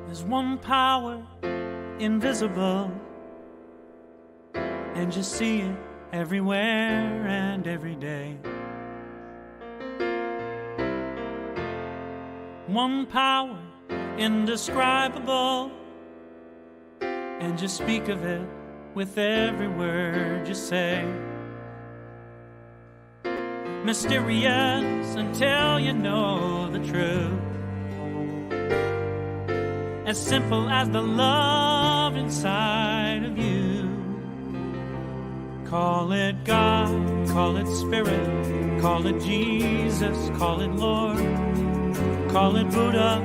There's one power, invisible, and you see it everywhere and every day. One power, indescribable, and you speak of it with every word you say. Mysterious until you know the truth. As simple as the love inside of you. Call it God, call it Spirit, call it Jesus, call it Lord, call it Buddha,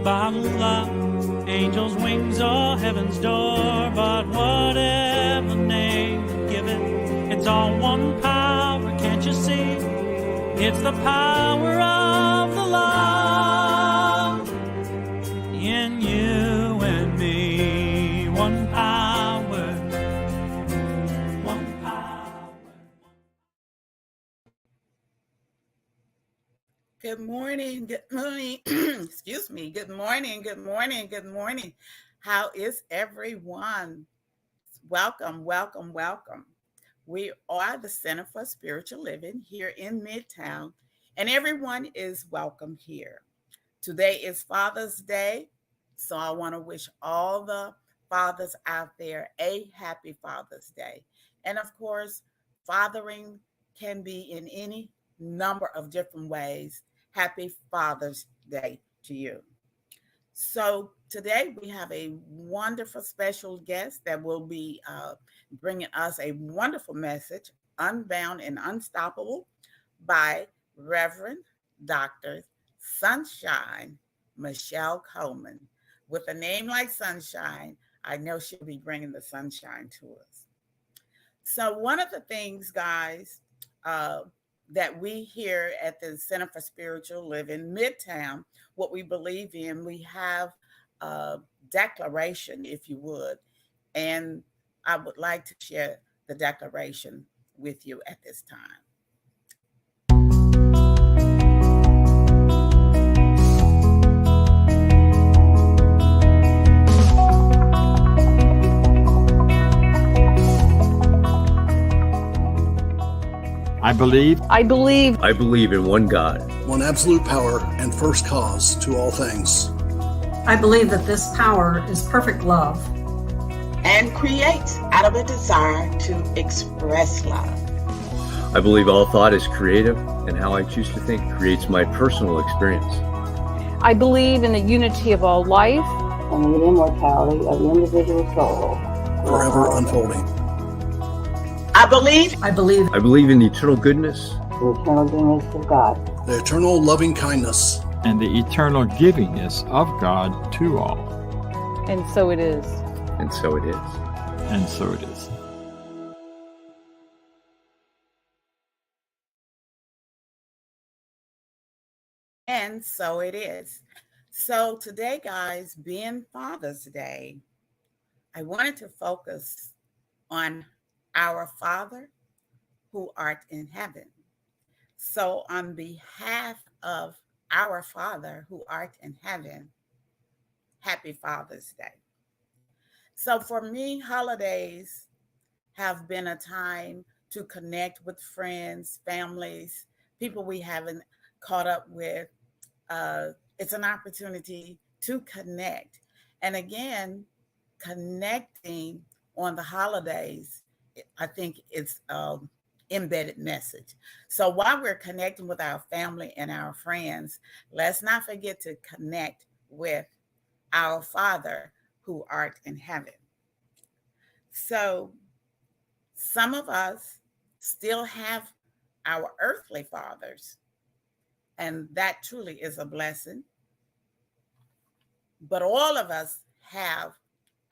Baha'u'llah, angels' wings or heaven's door. But whatever name you give it, it's all one power, can't you see? It's the power of the love in you and me. One power, one power. Good morning, excuse me. Good morning. How is everyone? Welcome. We are the Center for Spiritual Living here in Midtown, and everyone is welcome here. Today is Father's Day, so I want to wish all the fathers out there a happy Father's Day. And of course, fathering can be in any number of different ways. Happy Father's Day to you. So today we have a wonderful special guest that will be bringing us a wonderful message, Unbound and Unstoppable, by Reverend Dr. Sunshine Michelle Coleman. With a name like Sunshine, I know she'll be bringing the sunshine to us. So one of the things, guys, that we here at the Center for Spiritual Living, Midtown, what we believe in, we have a declaration, if you would, and I would like to share the declaration with you at this time. I believe in one God, one absolute power and first cause to all things. I believe that this power is perfect love and creates out of a desire to express love. I believe all thought is creative, and how I choose to think creates my personal experience. I believe in the unity of all life and the immortality of the individual soul, forever unfolding. I believe in the eternal goodness, the eternal goodness of God, the eternal loving kindness, and the eternal givingness of God to all. And so it is. And so it is. And so it is. And so it is. So today, guys, being Father's Day, I wanted to focus on our Father who art in heaven. So on behalf of our Father who art in heaven, happy Father's Day. So for me, holidays have been a time to connect with friends, families, people we haven't caught up with. It's an opportunity to connect. And again, connecting on the holidays, I think it's an embedded message. So while we're connecting with our family and our friends, let's not forget to connect with our Father who art in heaven. So some of us still have our earthly fathers, and that truly is a blessing. But all of us have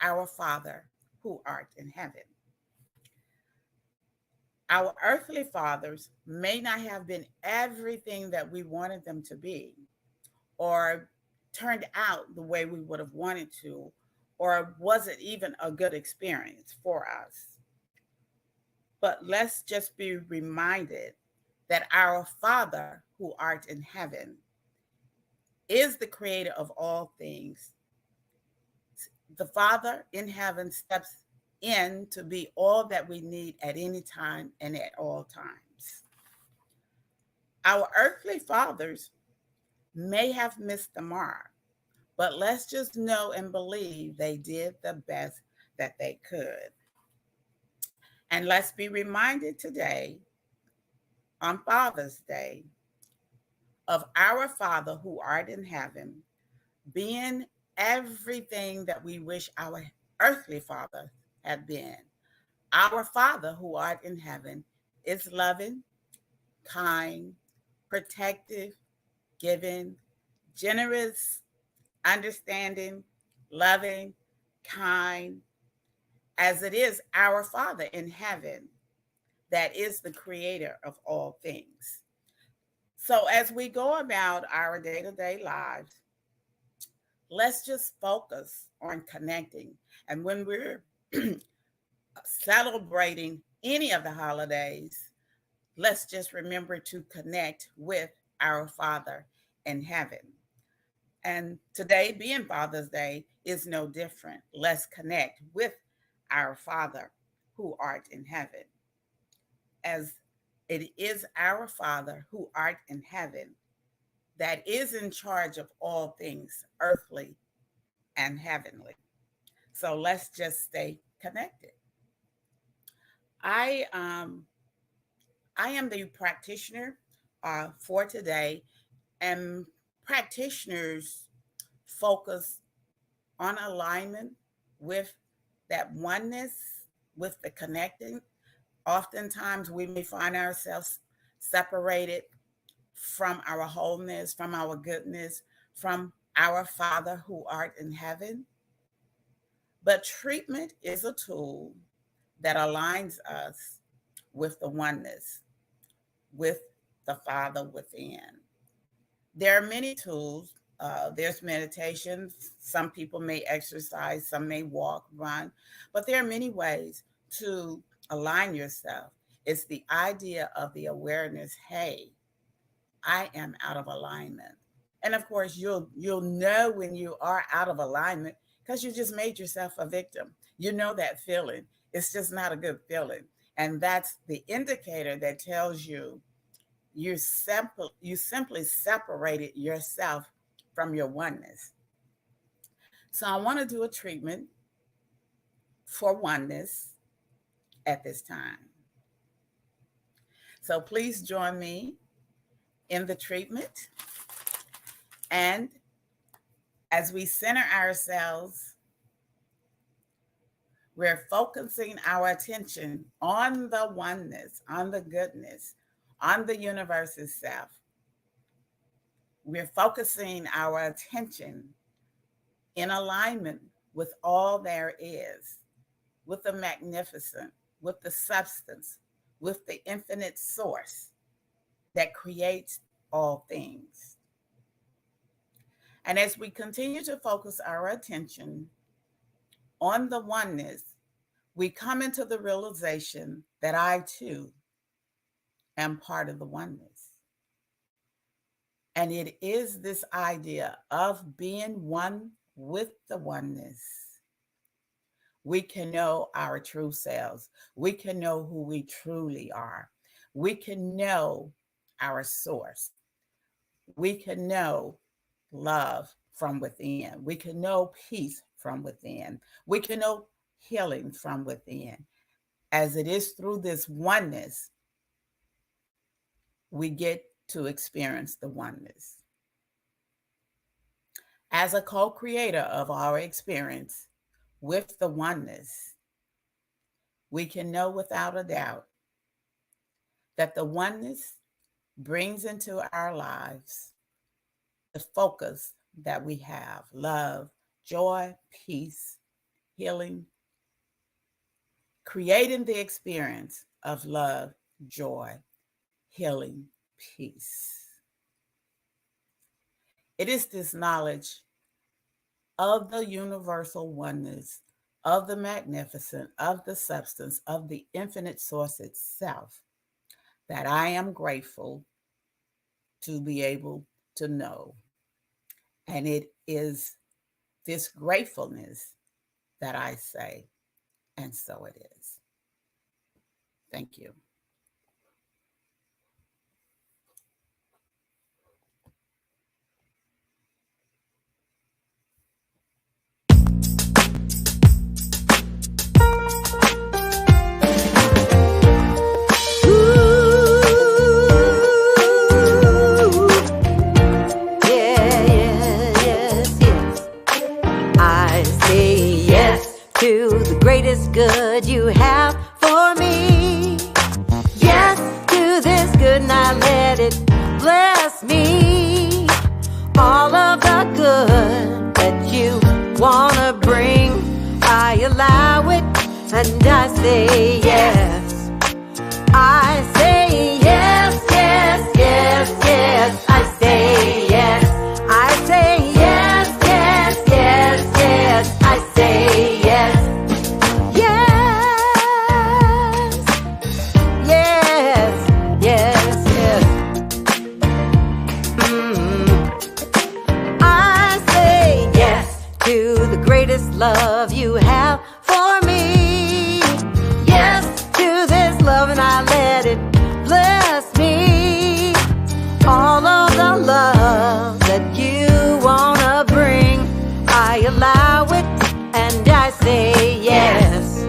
our Father who art in heaven. Our earthly fathers may not have been everything that we wanted them to be, or turned out the way we would have wanted to, or wasn't even a good experience for us. But let's just be reminded that our Father who art in heaven is the creator of all things, The Father in heaven steps in to be all that we need at any time and at all times. Our earthly fathers may have missed the mark, but let's just know and believe they did the best that they could. And let's be reminded today, on Father's Day, of our Father who art in heaven, being everything that we wish our earthly father had been. Our Father who art in heaven is loving, kind, protective, giving, generous, understanding, loving, kind, as it is our Father in heaven that is the creator of all things. So as we go about our day-to-day lives, let's just focus on connecting. And when we're celebrating any of the holidays, let's just remember to connect with our Father in heaven. And today, being Father's Day, is no different. Let's connect with our Father who art in heaven, as it is our Father who art in heaven that is in charge of all things earthly and heavenly. So let's just stay connected. I am the practitioner for today, and practitioners focus on alignment with that oneness, with the connecting. Oftentimes we may find ourselves separated from our wholeness, from our goodness, from our Father who art in heaven. But treatment is a tool that aligns us with the oneness, with the Father within. There are many tools. There's meditation. Some people may exercise, some may walk, run, but there are many ways to align yourself. It's the idea of the awareness, hey, I am out of alignment. And of course, you'll know when you are out of alignment because you just made yourself a victim. You know that feeling. It's just not a good feeling. And that's the indicator that tells you you simply separated yourself from your oneness. So I want to do a treatment for oneness at this time. So please join me in the treatment. And as we center ourselves, we're focusing our attention on the oneness, on the goodness, on the universe itself. We're focusing our attention in alignment with all there is, with the magnificent, with the substance, with the infinite source that creates all things. And as we continue to focus our attention on the oneness, we come into the realization that I too am part of the oneness. And it is this idea of being one with the oneness. We can know our true selves. We can know who we truly are. We can know our source. We can know love from within. We can know peace from within. We can know healing from within. As it is through this oneness, we get to experience the oneness. As a co-creator of our experience with the oneness, we can know without a doubt that the oneness brings into our lives the focus that we have: love, joy, peace, healing, creating the experience of love, joy, healing, peace. It is this knowledge of the universal oneness, of the magnificent, of the substance, of the infinite source itself, that I am grateful to be able to know. And it is this gratefulness that I say, and so it is. Thank you. To the greatest good you have for me. Yes, to this good, and I let it bless me. All of the good that you wanna bring, I allow it, and I say yes. I say yes, yes, yes, yes. I say yes. I say yes, yes, yes, yes. I say yes. Love you have for me. Yes, to this love, and I let it bless me. All of the love that you wanna bring, I allow it, and I say yes.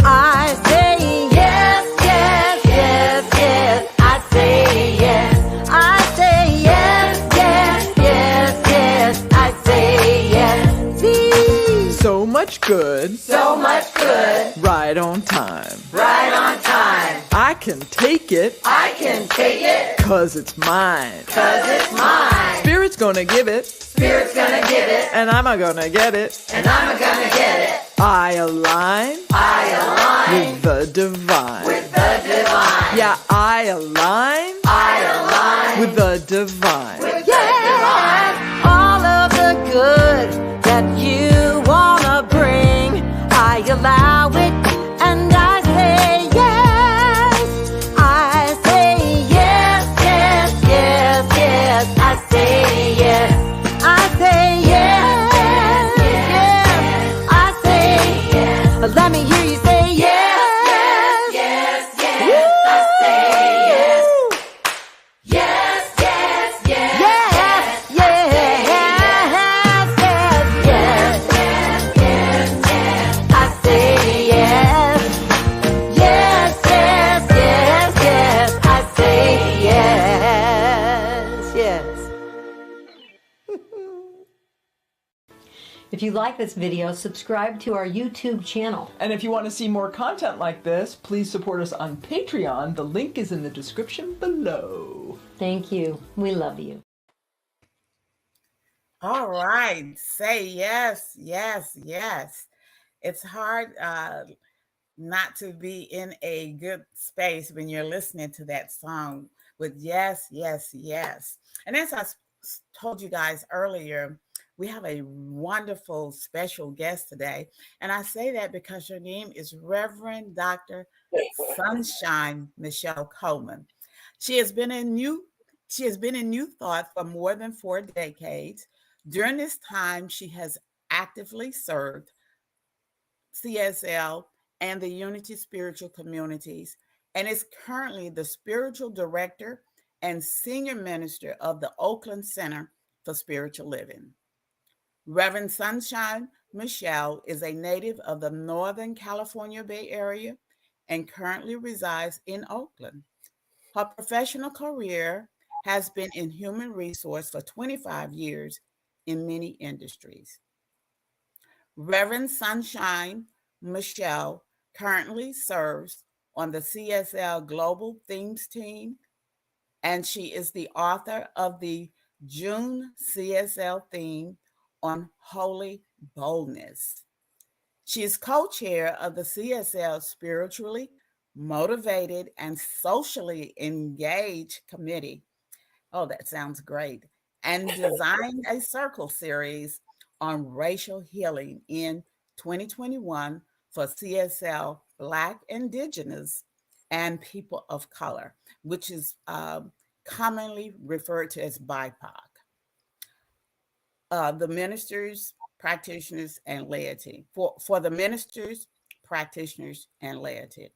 I say yes, yes, yes, yes. I say yes. I say yes, yes, yes, yes. I say yes. So much good. So much good. Right on time. Right on time. I can take it. I can take it. 'Cause it's mine. 'Cause it's mine. Spirit's gonna give it. Spirit's gonna give it. And I'm gonna get it. And I'm gonna get it. I align. I align. With the divine. With the divine. Yeah, I align. I align. With the divine. With the divine. All of the good that you wanna bring, I allow it, and I say yes. I say yes, yes, yes, yes. I say yes. I say yes, yes. I say yes. Let me hear you say yes. Yes, yes, yes. I say yes. Yes, yes, yes. Yes, yes, yes, yes, yes, yes. I say yes. Yes, yes, yes, yes. I say yes, yes. If you like this video, subscribe to our YouTube channel. And if you want to see more content like this, please support us on Patreon. The link is in the description below. Thank you. We love you. All right. Say yes, yes, yes. It's hard not to be in a good space when you're listening to that song with yes, yes, yes. And as I told you guys earlier, we have a wonderful special guest today. And I say that because her name is Reverend Dr. Sunshine Michelle Coleman. She has been in New Thought for more than 4 decades. During this time, she has actively served CSL and the Unity Spiritual Communities, and is currently the spiritual director and senior minister of the Oakland Center for Spiritual Living. Reverend Sunshine Michelle is a native of the Northern California Bay Area and currently resides in Oakland. Her professional career has been in human resource for 25 years in many industries. Reverend Sunshine Michelle currently serves on the CSL Global Themes team, and she is the author of the June CSL theme on Holy Boldness. She is co-chair of the CSL Spiritually Motivated and Socially Engaged Committee. Oh, that sounds great. And designed a circle series on racial healing in 2021 for CSL Black, Indigenous, and People of Color, which is commonly referred to as BIPOC. The ministers practitioners, and laity. For the ministers, practitioners, and laity.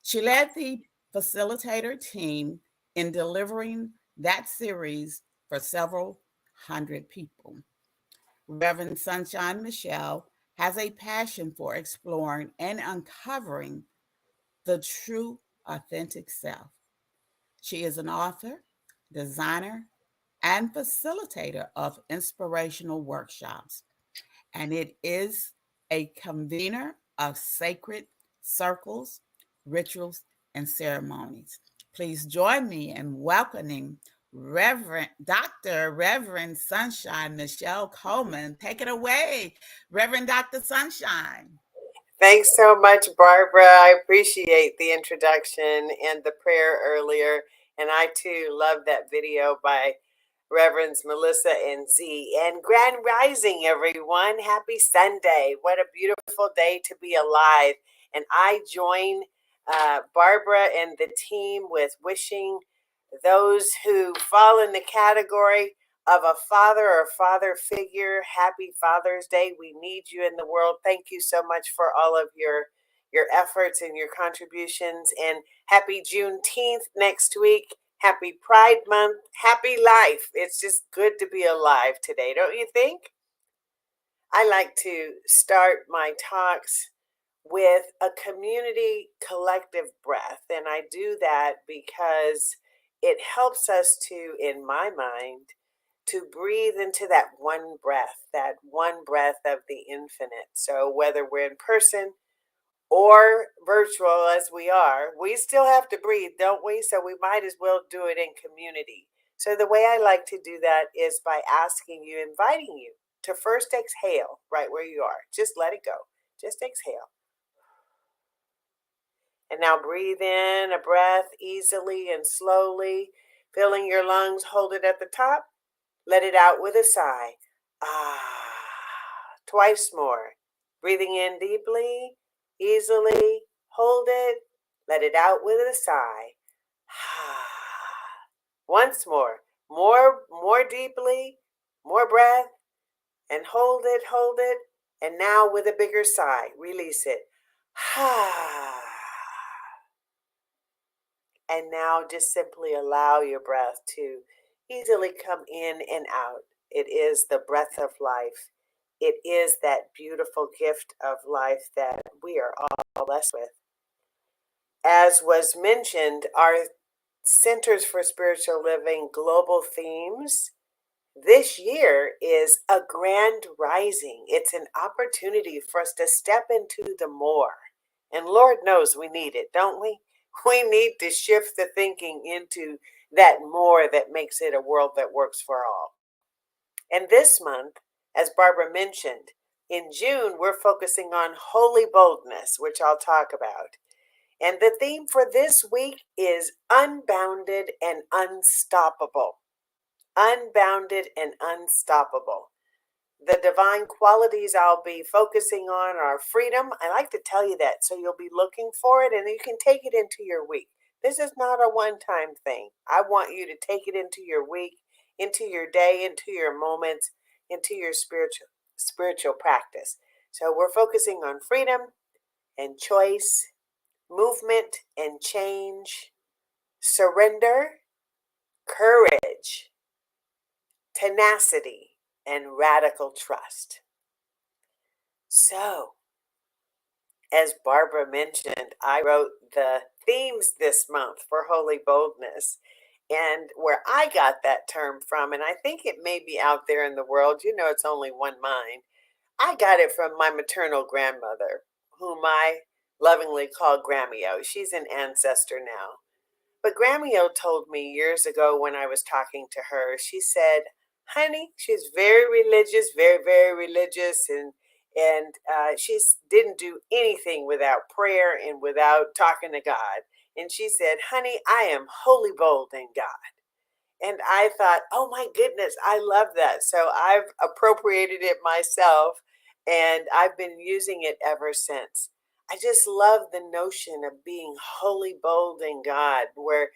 She led the facilitator team in delivering that series for several hundred people. Reverend Sunshine Michelle has a passion for exploring and uncovering the true, authentic self. She is an author, designer, and facilitator of inspirational workshops, and it is a convener of sacred circles, rituals, and ceremonies. Please join me in welcoming Reverend Sunshine Michelle Coleman. Take it away, Reverend Dr. Sunshine. Thanks so much, Barbara. I appreciate the introduction and the prayer earlier. And I too love that video by Reverends Melissa and Z. And Grand Rising, everyone. Happy Sunday. What a beautiful day to be alive. And I join Barbara and the team with wishing those who fall in the category of a father or father figure, happy Father's Day. We need you in the world. Thank you so much for all of your efforts and your contributions. And happy Juneteenth next week. Happy Pride Month. Happy life. It's just good to be alive today, don't you think? I like to start my talks with a community collective breath. And I do that because it helps us to, in my mind, to breathe into that one breath of the infinite. So whether we're in person or virtual as we are, we still have to breathe, don't we? So we might as well do it in community. So the way I like to do that is by asking you, inviting you to first exhale right where you are. Just let it go. Just exhale. And now breathe in a breath easily and slowly, filling your lungs. Hold it at the top. Let it out with a sigh. Ah. Twice more. Breathing in deeply, easily. Hold it. Let it out with a sigh. Ah. Once more. More deeply. More breath. And hold it. And now with a bigger sigh, release it. Ah. And now just simply allow your breath to easily come in and out. It is the breath of life. It is that beautiful gift of life that we are all blessed with. As was mentioned, our Centers for Spiritual Living global themes this year is a grand rising. It's an opportunity for us to step into the more. And Lord knows we need it, don't we? We need to shift the thinking into that more that makes it a world that works for all. And this month, as Barbara mentioned, in June, we're focusing on holy boldness, which I'll talk about. And the theme for this week is unbounded and unstoppable. Unbounded and unstoppable. The divine qualities I'll be focusing on are freedom. I like to tell you that so you'll be looking for it and you can take it into your week. This is not a one-time thing. I want you to take it into your week, into your day, into your moments, into your spiritual practice. So we're focusing on freedom and choice, movement and change, surrender, courage, tenacity, and radical trust. So, as Barbara mentioned, I wrote the themes this month for Holy Boldness, and where I got that term from, and I think it may be out there in the world, you know, it's only one mind. I got it from my maternal grandmother, whom I lovingly call Grammy-O. She's an ancestor now. But Grammy-O told me years ago when I was talking to her, she said, honey, she's very religious, very, very religious, and she didn't do anything without prayer and without talking to God. And she said, honey, I am wholly bold in God. And I thought, oh my goodness, I love that. So I've appropriated it myself, and I've been using it ever since. I just love the notion of being wholly bold in God, where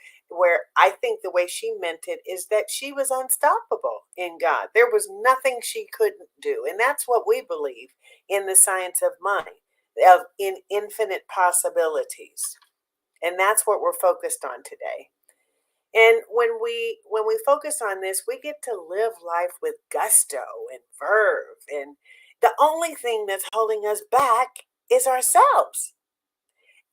I think the way she meant it is that she was unstoppable in God. There was nothing she couldn't do. And that's what we believe in the science of mind, in infinite possibilities. And that's what we're focused on today. And when we focus on this, we get to live life with gusto and verve. And the only thing that's holding us back is ourselves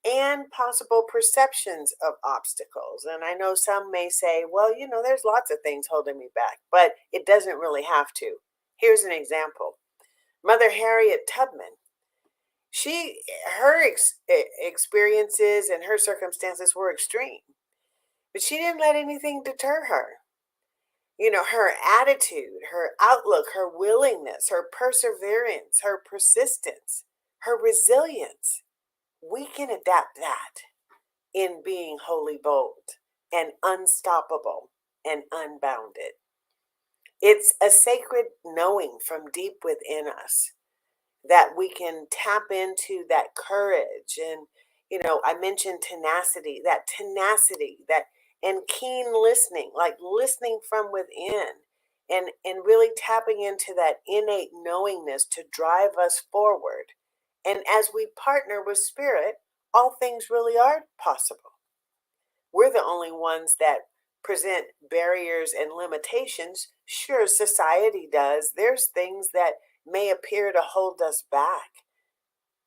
and possible perceptions of obstacles. And I know some may say, well, there's lots of things holding me back, but it doesn't really have to. Here's an example. Mother Harriet Tubman, her experiences and her circumstances were extreme, but she didn't let anything deter her. Her attitude, her outlook, her willingness, her perseverance, her persistence, her resilience. We can adapt that in being wholly bold and unstoppable and unbounded. It's a sacred knowing from deep within us that we can tap into that courage. And, I mentioned tenacity, and keen listening, like listening from within and really tapping into that innate knowingness to drive us forward. And as we partner with Spirit, all things really are possible. We're the only ones that present barriers and limitations. Sure, society does. There's things that may appear to hold us back.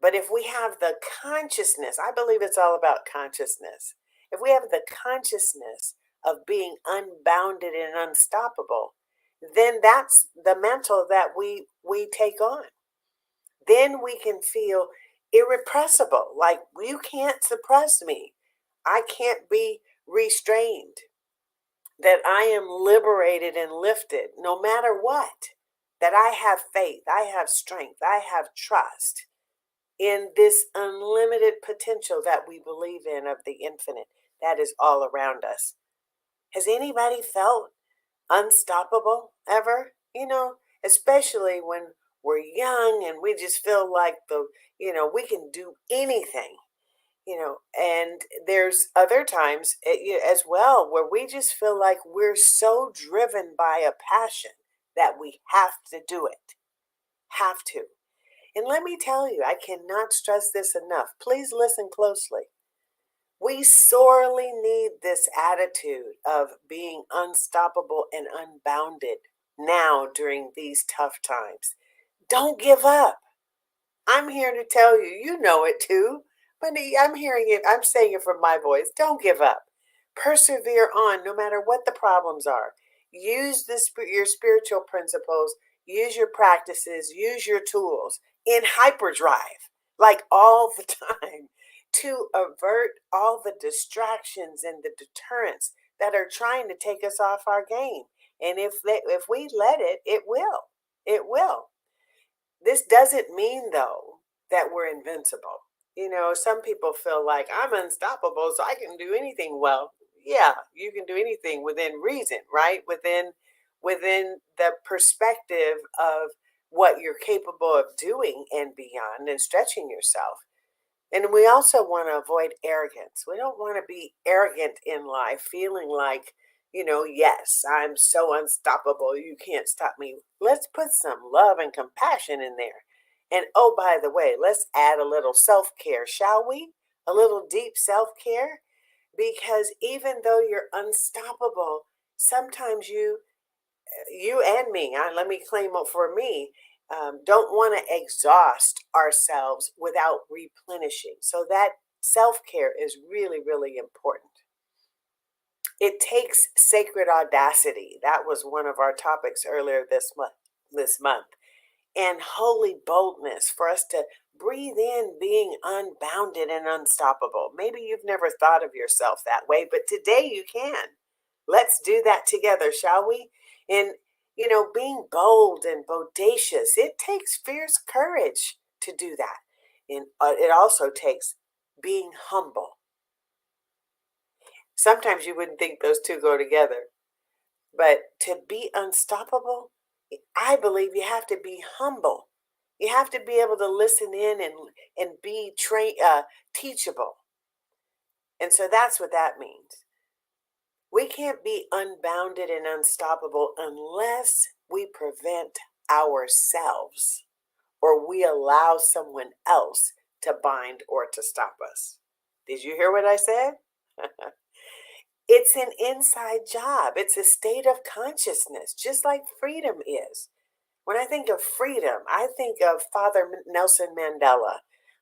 But if we have the consciousness, I believe it's all about consciousness. If we have the consciousness of being unbounded and unstoppable, then that's the mantle that we take on. Then we can feel irrepressible, like you can't suppress me. I can't be restrained. That I am liberated and lifted no matter what. That I have faith, I have strength, I have trust in this unlimited potential that we believe in of the infinite that is all around us. Has anybody felt unstoppable ever? Especially when we're young and we just feel like we can do anything. And there's other times as well where we just feel like we're so driven by a passion that we have to do it. Have to. And let me tell you, I cannot stress this enough. Please listen closely. We sorely need this attitude of being unstoppable and unbounded now during these tough times. Don't give up. I'm here to tell you, you know it too. But I'm hearing it, I'm saying it from my voice. Don't give up. Persevere on no matter what the problems are. Use your spiritual principles, use your practices, use your tools in hyperdrive, like all the time, to avert all the distractions and the deterrents that are trying to take us off our game. And if we let it, it will. It will. This doesn't mean, though, that we're invincible. Some people feel like I'm unstoppable, so I can do anything. Well, yeah, you can do anything within reason, right? Within the perspective of what you're capable of doing and beyond and stretching yourself. And we also want to avoid arrogance. We don't want to be arrogant in life, feeling like, yes, I'm so unstoppable, you can't stop me. Let's put some love and compassion in there. And oh, by the way, let's add a little self-care, shall we? A little deep self-care? Because even though you're unstoppable, sometimes you and me, let me claim it for me, don't want to exhaust ourselves without replenishing. So that self-care is really, really important. It takes sacred audacity. That was one of our topics earlier this month. And holy boldness for us to breathe in being unbounded and unstoppable. Maybe you've never thought of yourself that way, but today you can. Let's do that together, shall we? And, being bold and bodacious, it takes fierce courage to do that. And it also takes being humble. Sometimes you wouldn't think those two go together. But to be unstoppable, I believe you have to be humble You have to be able to listen in and be teachable. And so that's what that means. We can't be unbounded and unstoppable unless we prevent ourselves or we allow someone else to bind or to stop us. Did you hear what I said? It's an inside job. It's a state of consciousness, just like freedom is. When I think of freedom, I think of Father Nelson Mandela,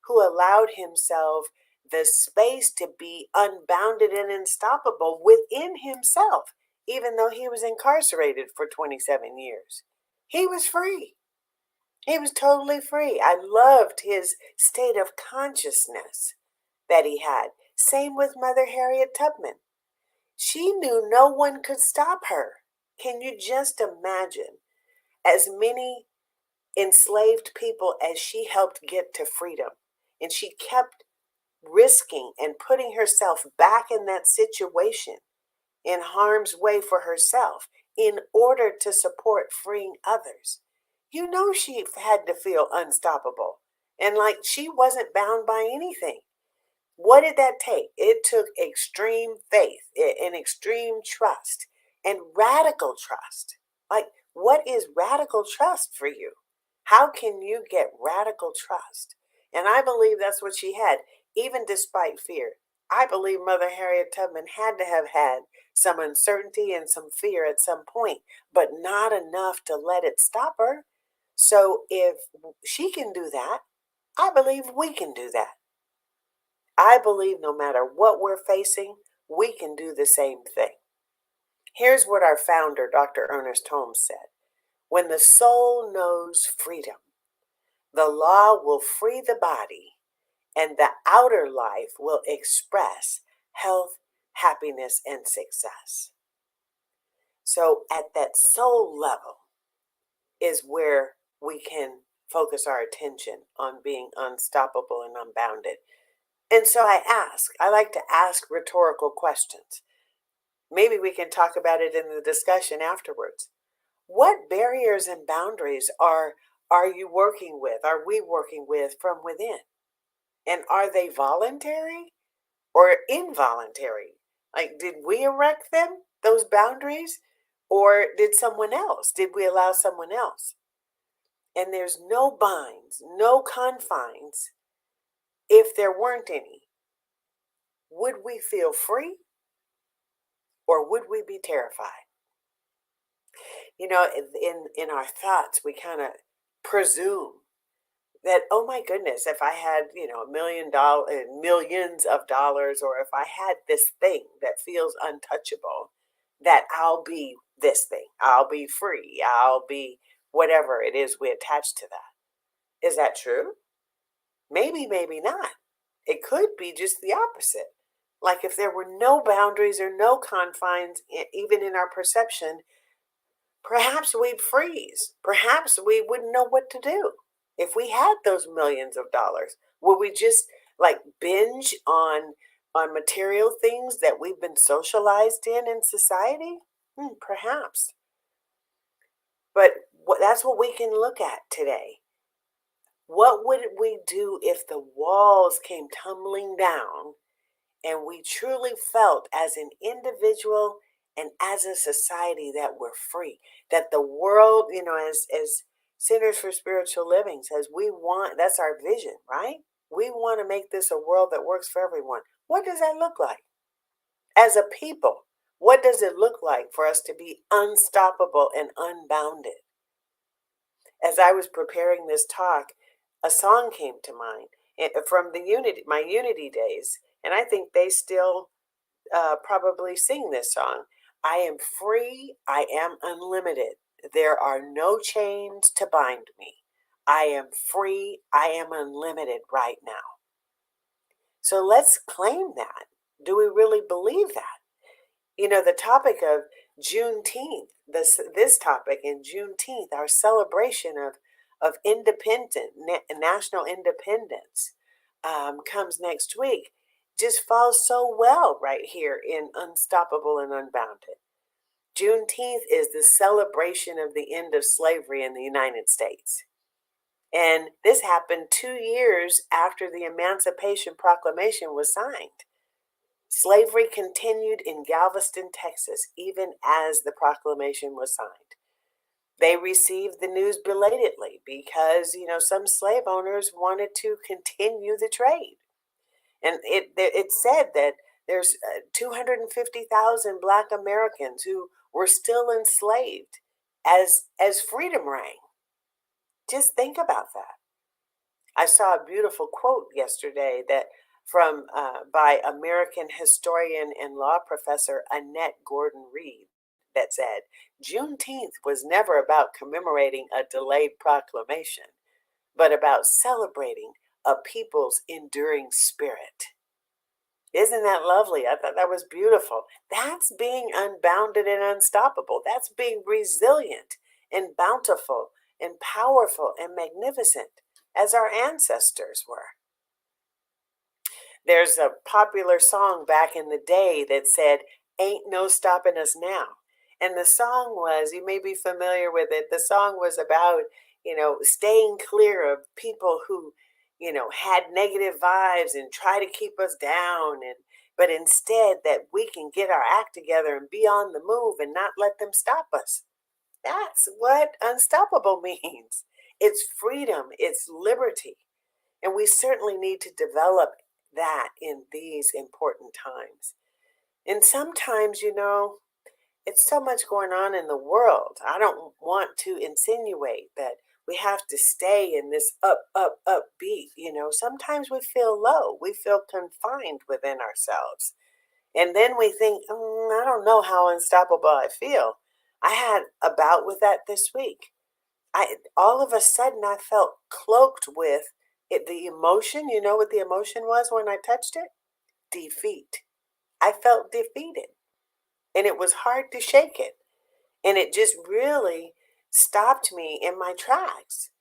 who allowed himself the space to be unbounded and unstoppable within himself, even though he was incarcerated for 27 years. He was free. He was totally free. I loved his state of consciousness that he had. Same with Mother Harriet Tubman. She knew no one could stop her. Can you just imagine as many enslaved people as she helped get to freedom? And she kept risking and putting herself back in that situation in harm's way for herself in order to support freeing others. You know, she had to feel unstoppable and like she wasn't bound by anything. What did that take? It took extreme faith and extreme trust and radical trust. Like, what is radical trust for you? How can you get radical trust? And I believe that's what she had, even despite fear. I believe Mother Harriet Tubman had to have had some uncertainty and some fear at some point, but not enough to let it stop her. So if she can do that, I believe we can do that. I believe no matter what we're facing, we can do the same thing. Here's what our founder, Dr. Ernest Holmes, said. When the soul knows freedom, the law will free the body, and the outer life will express health, happiness, and success. So at that soul level is where we can focus our attention on being unstoppable and unbounded. And so I like to ask rhetorical questions. Maybe we can talk about it in the discussion afterwards. What barriers and boundaries are you working with? Are we working with from within? And are they voluntary or involuntary? Like, did we erect them, those boundaries? Or did someone else? Did we allow someone else? And there's no binds, no confines. If there weren't any, would we feel free or would we be terrified? You know, in our thoughts, we kind of presume that, oh my goodness, if I had, $1 million, millions of dollars, or if I had this thing that feels untouchable, that I'll be this thing. I'll be free. I'll be whatever it is we attach to that. Is that true? Maybe, maybe not. It could be just the opposite. Like if there were no boundaries or no confines, even in our perception, perhaps we'd freeze. Perhaps we wouldn't know what to do. If we had those millions of dollars, would we just like binge on material things that we've been socialized in society? Perhaps. But that's what we can look at today. What would we do if the walls came tumbling down and we truly felt as an individual and as a society that we're free? That the world, as Centers for Spiritual Living says, that's our vision, right? We want to make this a world that works for everyone. What does that look like? As a people, what does it look like for us to be unstoppable and unbounded? As I was preparing this talk, a song came to mind from my Unity days, and I think they still probably sing this song. I am free, I am unlimited. There are no chains to bind me. I am free, I am unlimited right now. So let's claim that. Do we really believe that? The topic of Juneteenth, this topic in Juneteenth, our celebration of national independence comes next week, just falls so well right here in Unstoppable and Unbounded. Juneteenth is the celebration of the end of slavery in the United States. And this happened 2 years after the Emancipation Proclamation was signed. Slavery continued in Galveston, Texas, even as the proclamation was signed. They received the news belatedly because, some slave owners wanted to continue the trade. And it said that there's 250,000 Black Americans who were still enslaved as freedom rang. Just think about that. I saw a beautiful quote yesterday that by American historian and law professor Annette Gordon Reed that said, Juneteenth was never about commemorating a delayed proclamation, but about celebrating a people's enduring spirit. Isn't that lovely? I thought that was beautiful. That's being unbounded and unstoppable. That's being resilient and bountiful and powerful and magnificent as our ancestors were. There's a popular song back in the day that said, "Ain't no stopping us now." And the song was, you may be familiar with it, the song was about, staying clear of people who, had negative vibes and try to keep us down. But instead that we can get our act together and be on the move and not let them stop us. That's what unstoppable means. It's freedom, it's liberty. And we certainly need to develop that in these important times. And sometimes, it's so much going on in the world. I don't want to insinuate that we have to stay in this up beat. Sometimes we feel low. We feel confined within ourselves. And then we think, I don't know how unstoppable I feel. I had a bout with that this week. All of a sudden, I felt cloaked with it, the emotion. You know what the emotion was when I touched it? Defeat. I felt defeated. And it was hard to shake it. And it just really stopped me in my tracks.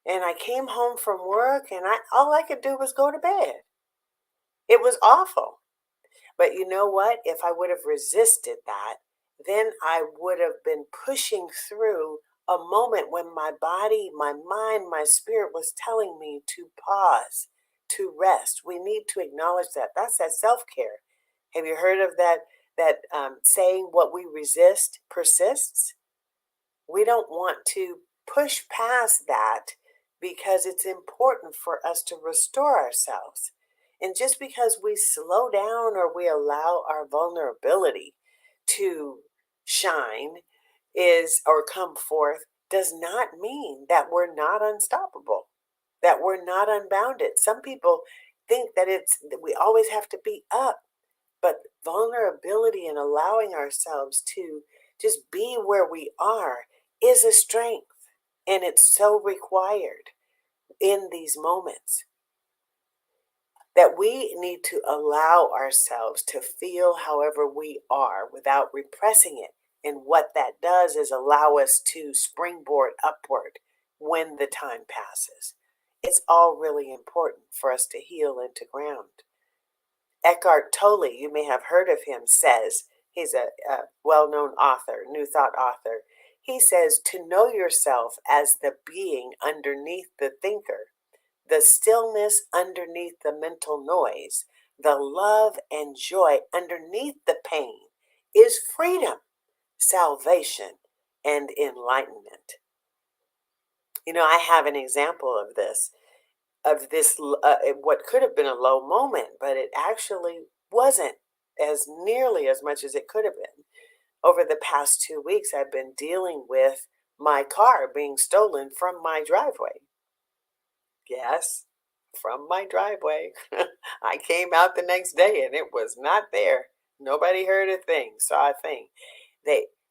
And I came home from work and all I could do was go to bed. It was awful. But you know what? If I would have resisted that, then I would have been pushing through a moment when my body, my mind, my spirit was telling me to pause, to rest. We need to acknowledge that. That's that self-care. Have you heard of that saying, what we resist persists? We don't want to push past that because it's important for us to restore ourselves. And just because we slow down or we allow our vulnerability to shine or come forth does not mean that we're not unstoppable, that we're not unbounded. Some people think that we always have to be up, but vulnerability and allowing ourselves to just be where we are is a strength, and it's so required in these moments. That we need to allow ourselves to feel however we are without repressing it. And what that does is allow us to springboard upward when the time passes. It's all really important for us to heal into ground. Eckhart Tolle, you may have heard of him, says, he's a well-known author, New Thought author. He says, to know yourself as the being underneath the thinker, the stillness underneath the mental noise, the love and joy underneath the pain is freedom, salvation, and enlightenment. I have an example of this, what could have been a low moment, but it actually wasn't as nearly as much as it could have been. Over the past 2 weeks, I've been dealing with my car being stolen from my driveway. Yes, from my driveway. I came out the next day and it was not there. Nobody heard a thing, saw a thing.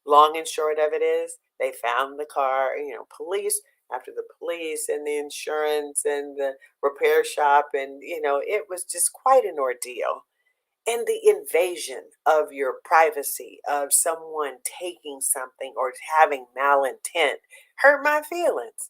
Long and short of it is, they found the car, police, after the police and the insurance and the repair shop. And, it was just quite an ordeal. And the invasion of your privacy, of someone taking something or having malintent, hurt my feelings.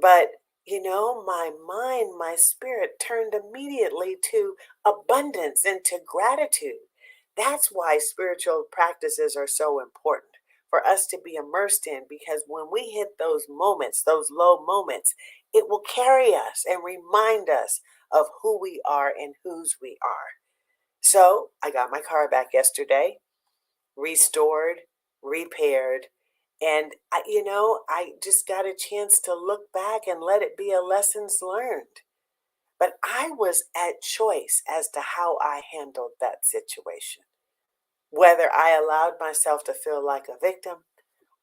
But, my mind, my spirit turned immediately to abundance and to gratitude. That's why spiritual practices are so important for us to be immersed in, because when we hit those moments, those low moments, It will carry us and remind us of who we are and whose we are. So I got my car back yesterday, restored, repaired, and I just got a chance to look back and let it be a lessons learned. But I was at choice as to how I handled that situation. Whether I allowed myself to feel like a victim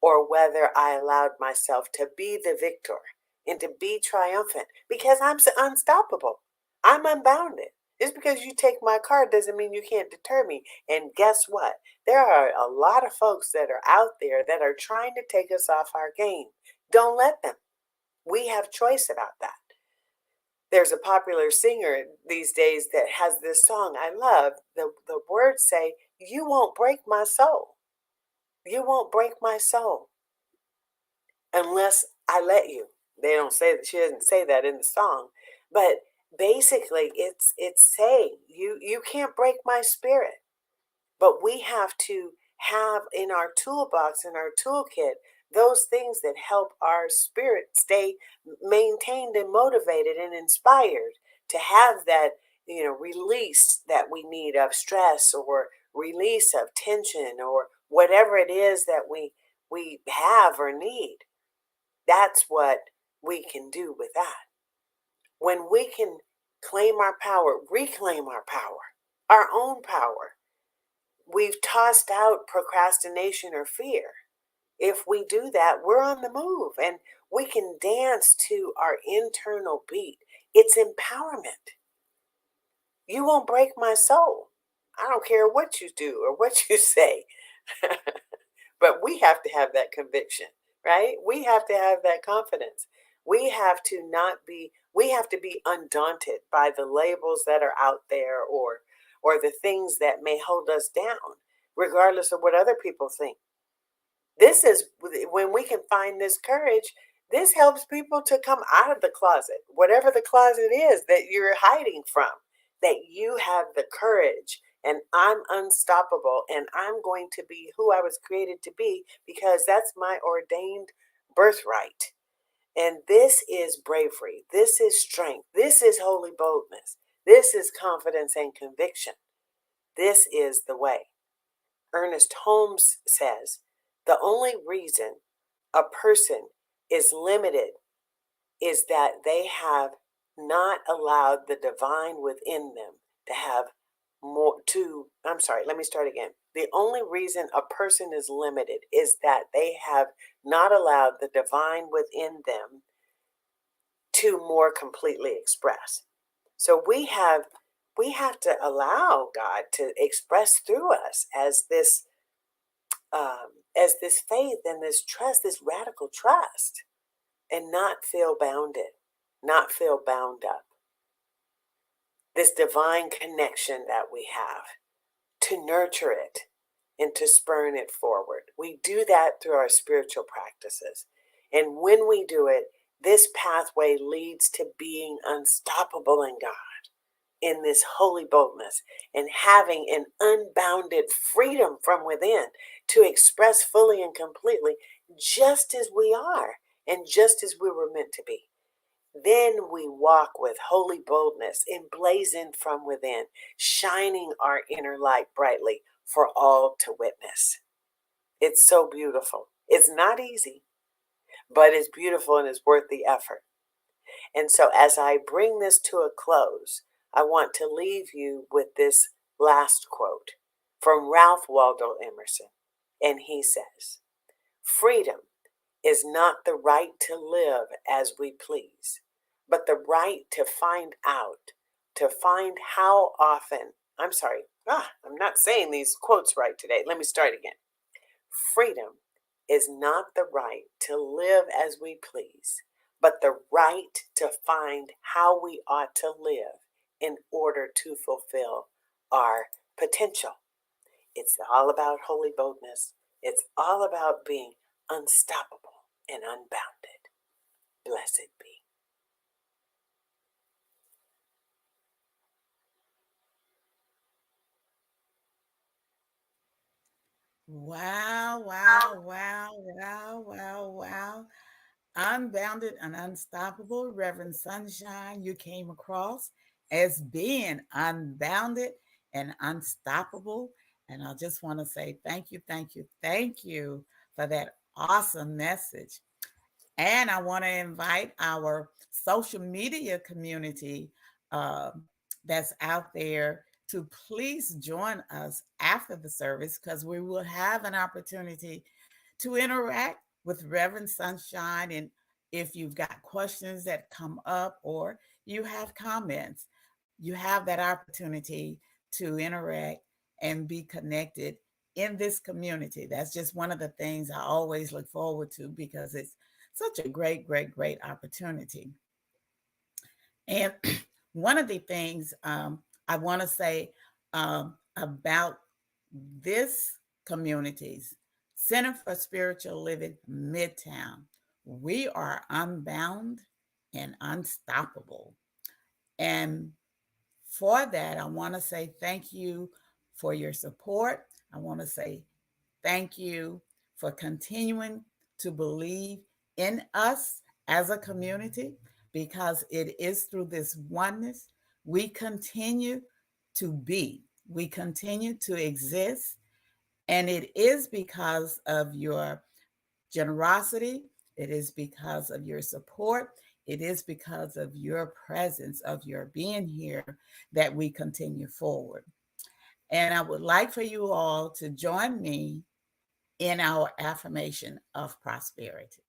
or whether I allowed myself to be the victor and to be triumphant, because I'm unstoppable. I'm unbounded. Just because you take my car doesn't mean you can't deter me. And guess what? There are a lot of folks that are out there that are trying to take us off our game. Don't let them. We have choice about that. There's a popular singer these days that has this song I love. The words say, "You won't break my soul. You won't break my soul unless I let you." They don't say that. She doesn't say that in the song, but basically it's saying you can't break my spirit. But we have to have in our toolbox, in our toolkit, those things that help our spirit stay maintained and motivated and inspired to have that, release that we need of stress or release of tension or whatever it is that we have or need. That's what we can do with that. When we can claim our power, reclaim our power, our own power, we've tossed out procrastination or fear. If we do that, we're on the move and we can dance to our internal beat. It's empowerment. You won't break my soul. I don't care what you do or what you say. But we have to have that conviction, right? We have to have that confidence. We have to be undaunted by the labels that are out there or the things that may hold us down, regardless of what other people think. This is when we can find this courage. This helps people to come out of the closet, whatever the closet is that you're hiding from, that you have the courage and I'm unstoppable and I'm going to be who I was created to be because that's my ordained birthright. And this is bravery. This is strength. This is holy boldness. This is confidence and conviction. This is the way. Ernest Holmes says, the only reason a person is limited is that they have not allowed the divine within them to have more to, let me start again. The only reason a person is limited is that they have not allowed the divine within them to more completely express. So we have to allow God to express through us as this faith and this trust, this radical trust, and not feel bounded, not feel bound up. This divine connection that we have, to nurture it and to spurn it forward. We do that through our spiritual practices. And when we do it, this pathway leads to being unstoppable in God, in this holy boldness, and having an unbounded freedom from within to express fully and completely just as we are and just as we were meant to be. Then we walk with holy boldness, emblazoned from within, shining our inner light brightly for all to witness. It's so beautiful. It's not easy, but it's beautiful and it's worth the effort. And so as I bring this to a close, I want to leave you with this last quote from Ralph Waldo Emerson. And he says, "Freedom is not the right to live as we please, but the right to find how often." I'm not saying these quotes right today. Let me start again. Freedom is not the right to live as we please, but the right to find how we ought to live in order to fulfill our potential. It's all about holy boldness. It's all about being unstoppable and unbounded. Blessed be. Wow, wow, wow, wow, wow, wow. Unbounded and Unstoppable, Reverend Sunshine, you came across as being unbounded and unstoppable. And I just want to say thank you, thank you, thank you for that awesome message. And I want to invite our social media community that's out there to please join us after the service, because we will have an opportunity to interact with Reverend Sunshine. And if you've got questions that come up or you have comments, you have that opportunity to interact and be connected in this community. That's just one of the things I always look forward to, because it's such a great, great, great opportunity. And one of the things I want to say about this community's Center for Spiritual Living Midtown, we are unbound and unstoppable. And for that, I want to say thank you for your support. I want to say thank you for continuing to believe in us as a community, because it is through this oneness we continue to be, we continue to exist. And it is because of your generosity. It is because of your support. It is because of your presence, of your being here, that we continue forward. And I would like for you all to join me in our affirmation of prosperity.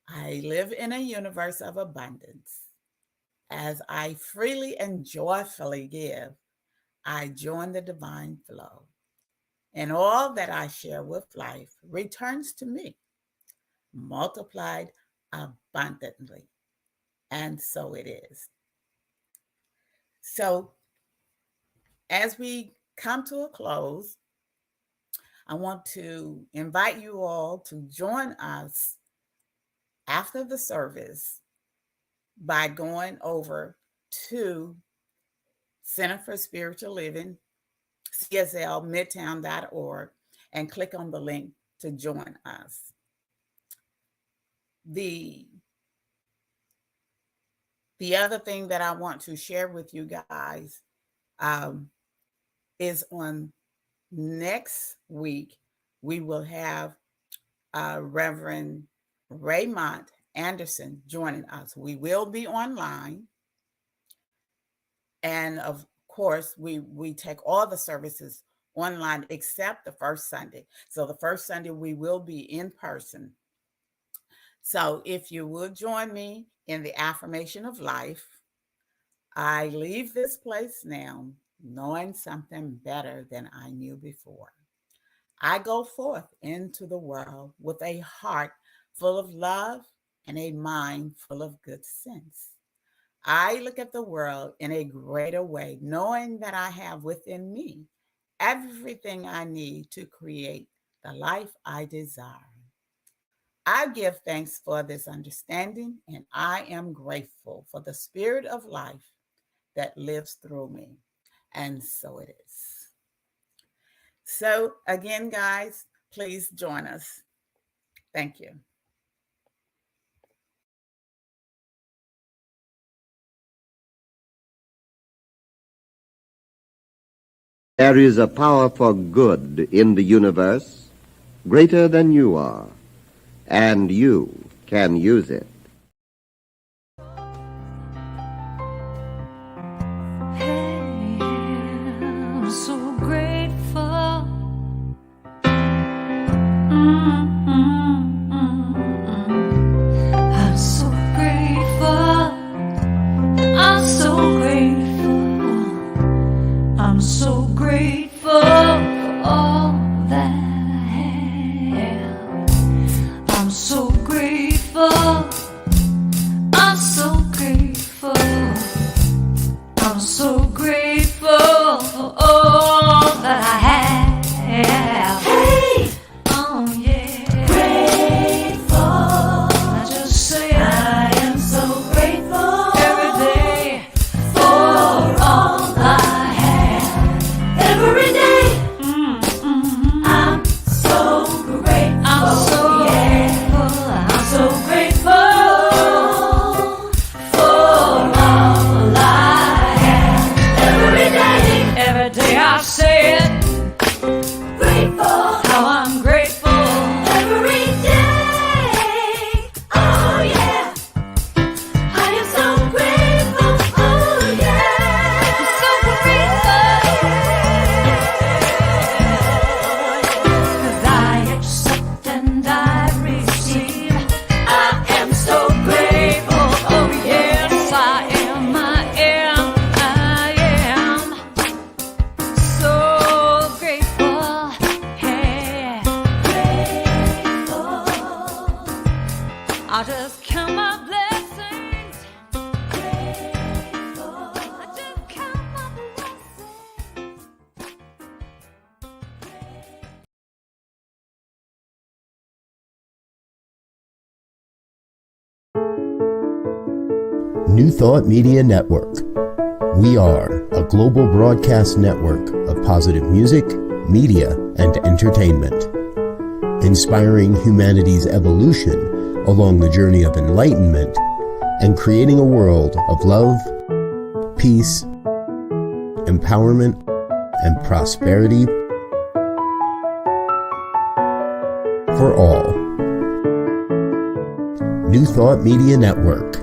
I live in a universe of abundance. As I freely and joyfully give, I join the divine flow. And all that I share with life returns to me, multiplied abundantly. And so it is. So as we come to a close, I want to invite you all to join us after the service by going over to Center for Spiritual Living, CSL Midtown.org, and click on the link to join us. The other thing that I want to share with you guys is on next week, we will have Reverend Raymond Anderson joining us. We will be online. And of course, we take all the services online except the first Sunday. So the first Sunday we will be in person. So if you would join me in the affirmation of life, I leave this place now knowing something better than I knew before. I go forth into the world with a heart full of love and a mind full of good sense. I look at the world in a greater way, knowing that I have within me everything I need to create the life I desire. I give thanks for this understanding, and I am grateful for the spirit of life that lives through me. And so it is. So again, guys, please join us. Thank you. There is a power for good in the universe greater than you are, and you can use it. I'm so grateful. I'm so grateful. I'm so grateful. I'm so grateful for all that I have. I'm so grateful. I'm so grateful. I'm so grateful for all that I have. Hey! Oh yeah. Grateful. I just say I am so grateful every day for all I have. Every day. I'm so grateful. I'm so grateful. I'm so just count my blessings. Grateful. I just count my blessings. New Thought Media Network. We are a global broadcast network of positive music, media, and entertainment, inspiring humanity's evolution along the journey of enlightenment and creating a world of love, peace, empowerment, and prosperity for all. New Thought Media Network.